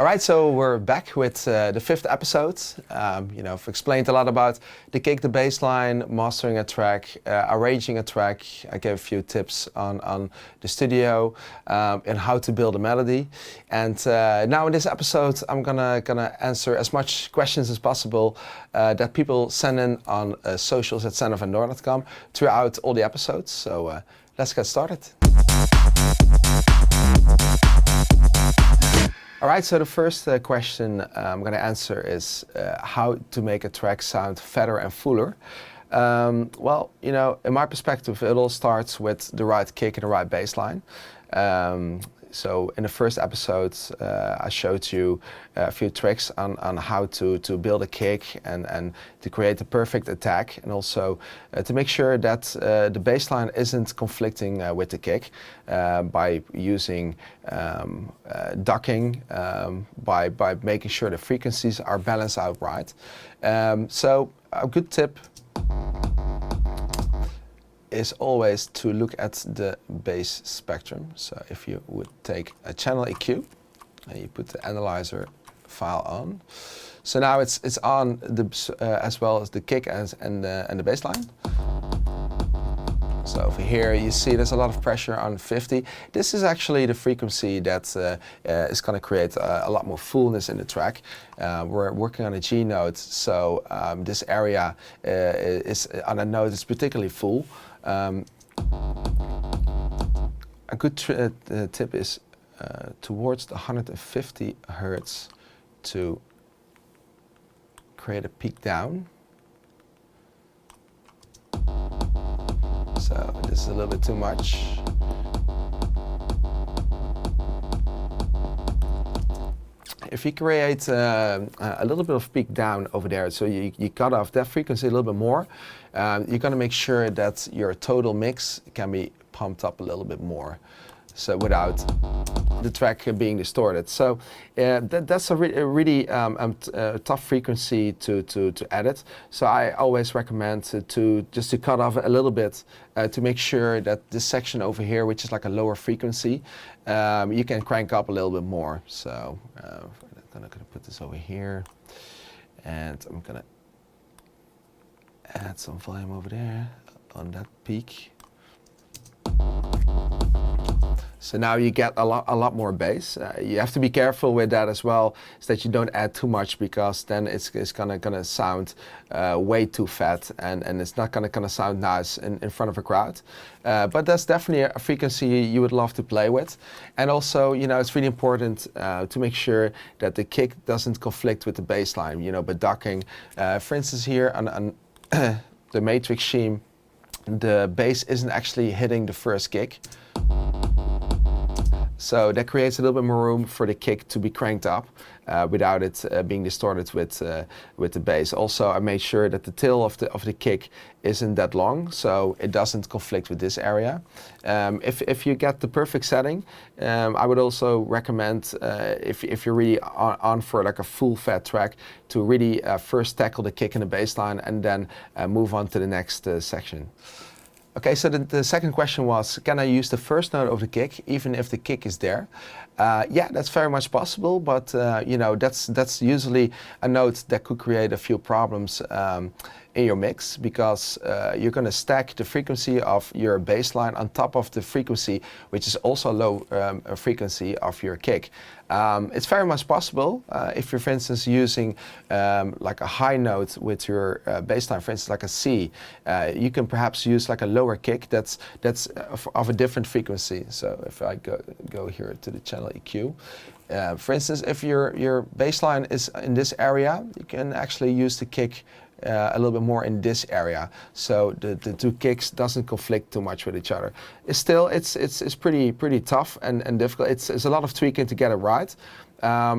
All right, so we're back with the fifth episode. I've explained a lot about the kick, the bass line, mastering a track, arranging a track. I gave a few tips on the studio and how to build a melody. And now in this episode, I'm gonna answer as much questions as possible that people send in on socials at sandervandoorn.com throughout all the episodes. So let's get started. All right, so the first question I'm going to answer is how to make a track sound fatter and fuller. In my perspective, it all starts with the right kick and the right bass line. So in the first episode, I showed you a few tricks on how to build a kick and to create the perfect attack, and also to make sure that the bass line isn't conflicting with the kick by using ducking, by making sure the frequencies are balanced out right. So a good tip is always to look at the bass spectrum. So if you would take a channel EQ and you put the analyzer file on, so now it's on as well as the kick and the bass line. So over here you see there's a lot of pressure on 50. This is actually the frequency that is going to create a lot more fullness in the track. We're working on a G note, so this area is on a note that's particularly full. A good tip is towards the 150 Hertz to create a peak down. So this is a little bit too much. If you create a little bit of peak down over there, so you cut off that frequency a little bit more, you're going to make sure that your total mix can be pumped up a little bit more, so without the track being distorted. So that's a really tough frequency to edit. So I always recommend to cut off a little bit to make sure that this section over here, which is like a lower frequency, you can crank up a little bit more. So I'm gonna put this over here, and I'm gonna add some volume over there on that peak. So now you get a lot more bass. You have to be careful with that as well, so that you don't add too much, because then it's gonna sound way too fat, and it's not gonna sound nice in front of a crowd. But that's definitely a frequency you would love to play with. And also, it's really important to make sure that the kick doesn't conflict with the bass line. By ducking, for instance, here on the matrix scheme, the bass isn't actually hitting the first kick. So that creates a little bit more room for the kick to be cranked up without it being distorted with the bass. Also, I made sure that the tail of the kick isn't that long, so it doesn't conflict with this area. If you get the perfect setting, I would also recommend, if you're really on for like a full fat track, to really first tackle the kick and the bass line, and then move on to the next section. Okay, so the second question was, can I use the first note of the kick even if the kick is there? Yeah, that's very much possible, but that's usually a note that could create a few problems in your mix, because you're going to stack the frequency of your bass line on top of the frequency, which is also low frequency of your kick. It's very much possible if you're, for instance, using like a high note with your bass line, for instance, like a C. You can perhaps use like a lower kick that's of a different frequency. So if I go here to the channel EQ, for instance, if your bass line is in this area, you can actually use the kick a little bit more in this area, so the two kicks doesn't conflict too much with each other. It's pretty tough and difficult. It's a lot of tweaking to get it right.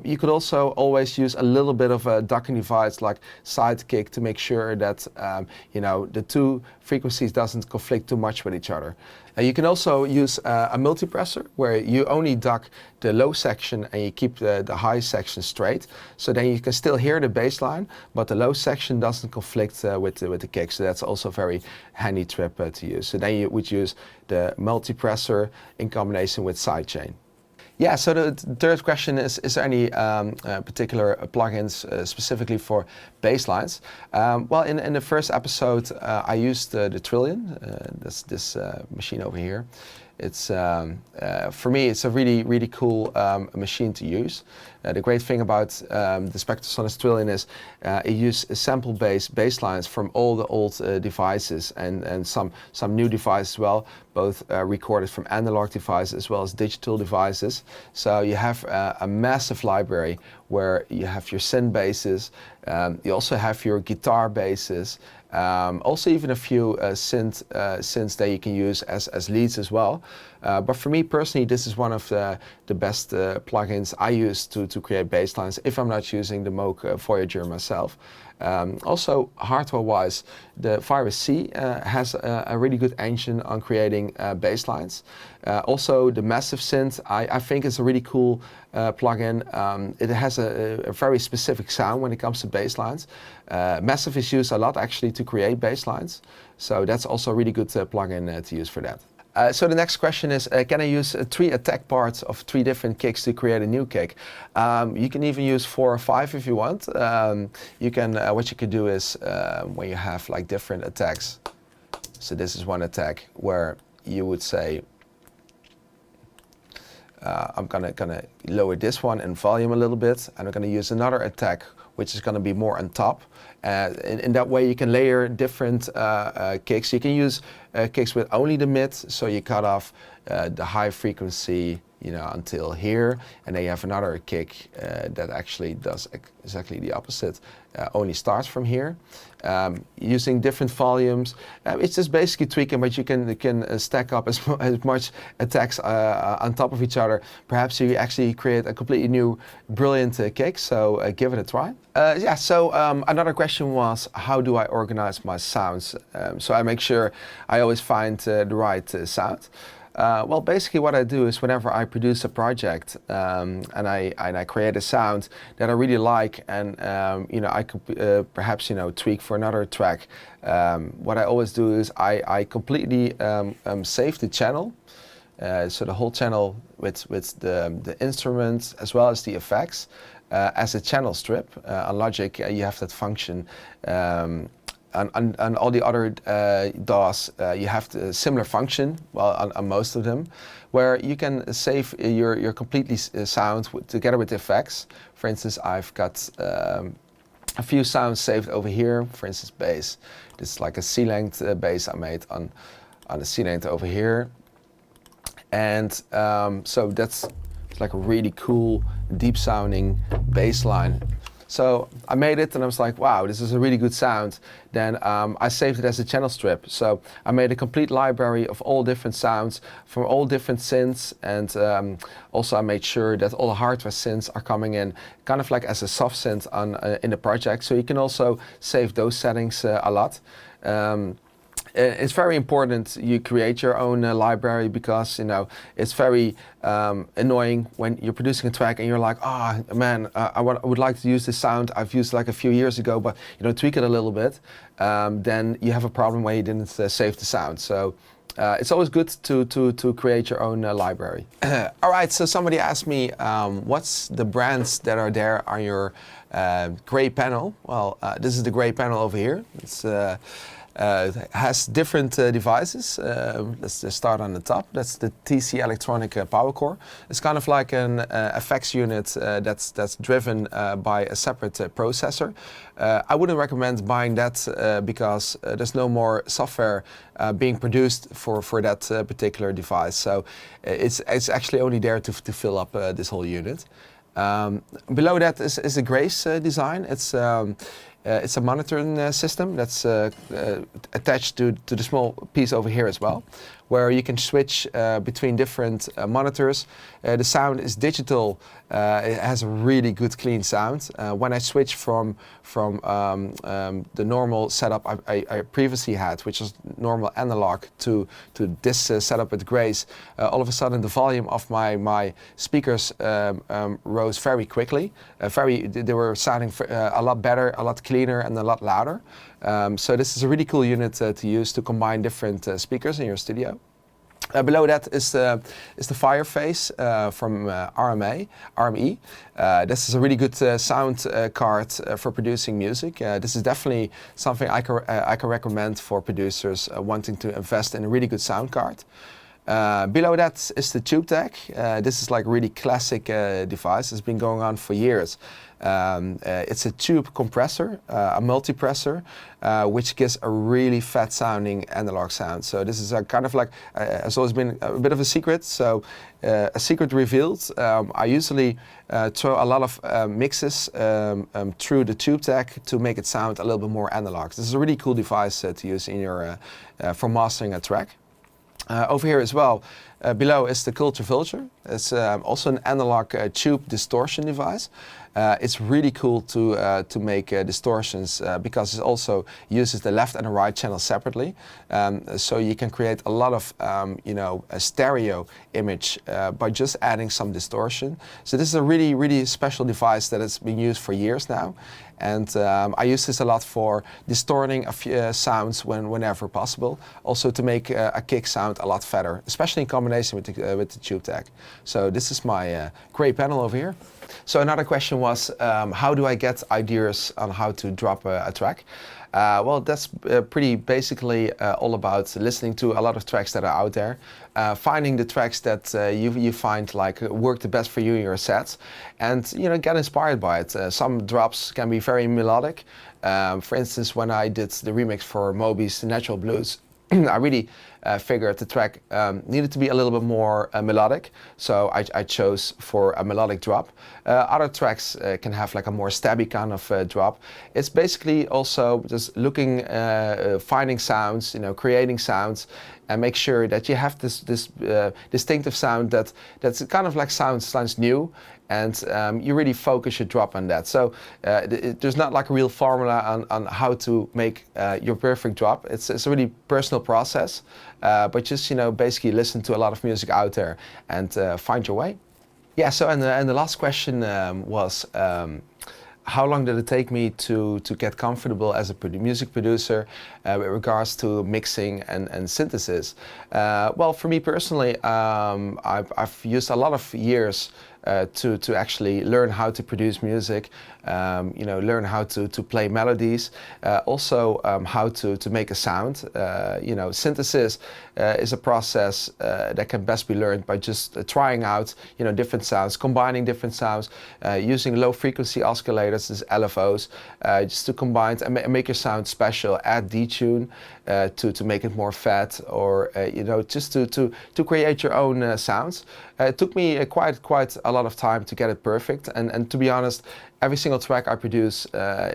You could also always use a little bit of a ducking device like side kick to make sure that the two frequencies doesn't conflict too much with each other. You can also use a multipressor where you only duck the low section and you keep the high section straight. So then you can still hear the bass line, but the low section doesn't conflict with the kick. So that's also a very handy trip to use. So then you would use the multipressor in combination with sidechain. Yeah, so the third question is there any particular plugins specifically for bass lines? Well, in the first episode, I used the Trillion, this machine over here. It's for me, it's a really cool machine to use. The great thing about the Spectrosonics Trillion is it uses sample-based bass lines from all the old devices and some new devices as well, both recorded from analog devices as well as digital devices. So you have a massive library where you have your synth basses, you also have your guitar basses, also even a few synths that you can use as leads as well. But for me personally, this is one of the best plugins I use to create bass lines if I'm not using the Moog Voyager myself. Also, hardware-wise, the Virus C has a really good engine on creating bass lines. Also, the Massive Synth, I think is a really cool plugin. It has a very specific sound when it comes to bass lines. Massive is used a lot actually to create bass lines. So that's also a really good plugin to use for that. So the next question is, can I use 3 attack parts of 3 different kicks to create a new kick? You can even use 4 or 5 if you want. You can, what you can do is, when you have like different attacks, so this is one attack where you would say, I'm gonna lower this one in volume a little bit, and I'm gonna use another attack which is going to be more on top. In that way you can layer different kicks. You can use kicks with only the mid, so you cut off the high frequency, you know, until here, and then you have another kick that actually does exactly the opposite, only starts from here. Using different volumes, it's just basically tweaking, but you can stack up as much attacks on top of each other. Perhaps you actually create a completely new, brilliant kick, so give it a try. Yeah, so another question was, how do I organize my sounds? So I make sure I always find the right sound. Well, basically what I do is whenever I produce a project and I create a sound that I really like, and you know, I could perhaps, you know, tweak for another track, what I always do is I completely save the channel, so the whole channel with the instruments as well as the effects as a channel strip. On Logic you have that function. On all the other DAWs, you have the similar function, well, on most of them, where you can save your completely sound together with the effects. For instance, I've got a few sounds saved over here. For instance, bass. This is like a C-length bass I made on the C-length over here. And so that's like a really cool, deep-sounding bass line. So I made it and I was like, wow, this is a really good sound. Then I saved it as a channel strip. So I made a complete library of all different sounds from all different synths, and also I made sure that all the hardware synths are coming in kind of like as a soft synth on in the project. So you can also save those settings a lot. It's very important you create your own library, because, you know, it's very annoying when you're producing a track and you're like, oh man, I would like to use this sound I've used like a few years ago, but you know, tweak it a little bit. Then you have a problem where you didn't save the sound. So it's always good to create your own library. All right, so somebody asked me, what's the brands that are there on your gray panel? Well, this is the gray panel over here. It's has different devices. Let's just start on the top. That's the TC Electronic Power Core. It's kind of like an effects unit that's driven by a separate processor. I wouldn't recommend buying that because there's no more software being produced for that particular device. So it's actually only there to fill up this whole unit. Below that is a Grace design. It's a monitoring system that's attached to the small piece over here as well, where you can switch between different monitors. The sound is digital. It has a really good clean sound. When I switch from the normal setup I previously had, which was normal analog, to this setup with Grace, all of a sudden the volume of my speakers rose very quickly. They were sounding a lot better, a lot cleaner, and a lot louder. So this is a really cool unit to use to combine different speakers in your studio. Below that is the fire face from RME. This is a really good sound card for producing music. This is definitely something I can recommend for producers wanting to invest in a really good sound card. Below that is the tube deck. This is like a really classic device. It's been going on for years. It's a tube compressor, a multipressor, which gives a really fat sounding analog sound. So this is a kind of like, has always been a bit of a secret. So a secret revealed. I usually throw a lot of mixes through the tube deck to make it sound a little bit more analog. This is a really cool device to use in your for mastering a track. Over here as well, below is the Culture Vulture. It's also an analog tube distortion device. It's really cool to make distortions because it also uses the left and the right channel separately. So you can create a lot of a stereo image by just adding some distortion. So this is a really, really special device that has been used for years now. And I use this a lot for distorting a few sounds whenever possible. Also to make a kick sound a lot fatter, especially in combination with the tube deck. So this is my gray panel over here. So another question was, how do I get ideas on how to drop a track? Well, that's pretty basically all about listening to a lot of tracks that are out there, finding the tracks that you find like work the best for you in your sets, and get inspired by it. Some drops can be very melodic. For instance, when I did the remix for Moby's Natural Blues, I really figured the track needed to be a little bit more melodic, so I chose for a melodic drop. Other tracks can have like a more stabby kind of drop. It's basically also just looking, finding sounds, creating sounds, and make sure that you have this distinctive sound that's kind of like sounds new. And you really focus your drop on that. So there's not like a real formula on how to make your perfect drop. It's a really personal process, but just basically listen to a lot of music out there and find your way. Yeah. So and the last question was, how long did it take me to get comfortable as a music producer with regards to mixing and synthesis? Well, for me personally, I've used a lot of years to actually learn how to produce music, learn how to play melodies, also how to make a sound. Synthesis is a process that can best be learned by just trying out different sounds, combining different sounds, using low frequency oscillators, this LFOs, just to combine and make your sound special. Add detune to make it more fat, or just to create your own sounds. It took me quite a lot of time to get it perfect, and to be honest, every single track I produce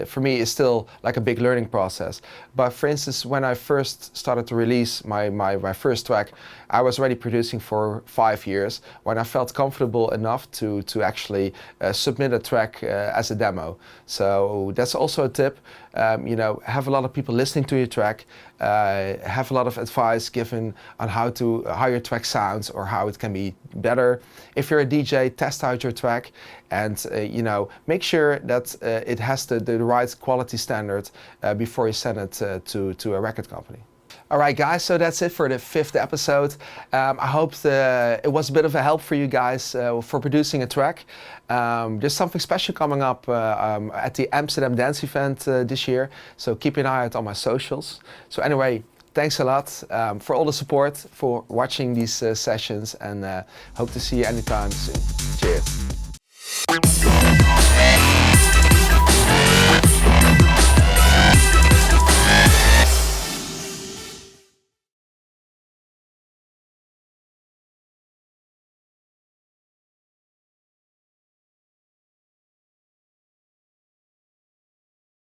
for me is still like a big learning process. But for instance, when I first started to release my first track, I was already producing for 5 years when I felt comfortable enough to actually submit a track as a demo. So that's also a tip. Have a lot of people listening to your track, have a lot of advice given on how your track sounds or how it can be better. If you're a DJ, test out your track and make sure that it has the right quality standard before you send it to a record company. Alright guys, so that's it for the 5th episode. I hope it was a bit of a help for you guys for producing a track. There's something special coming up at the Amsterdam Dance event this year, so keep an eye out on my socials. So anyway, thanks a lot for all the support, for watching these sessions, and hope to see you anytime soon. Cheers.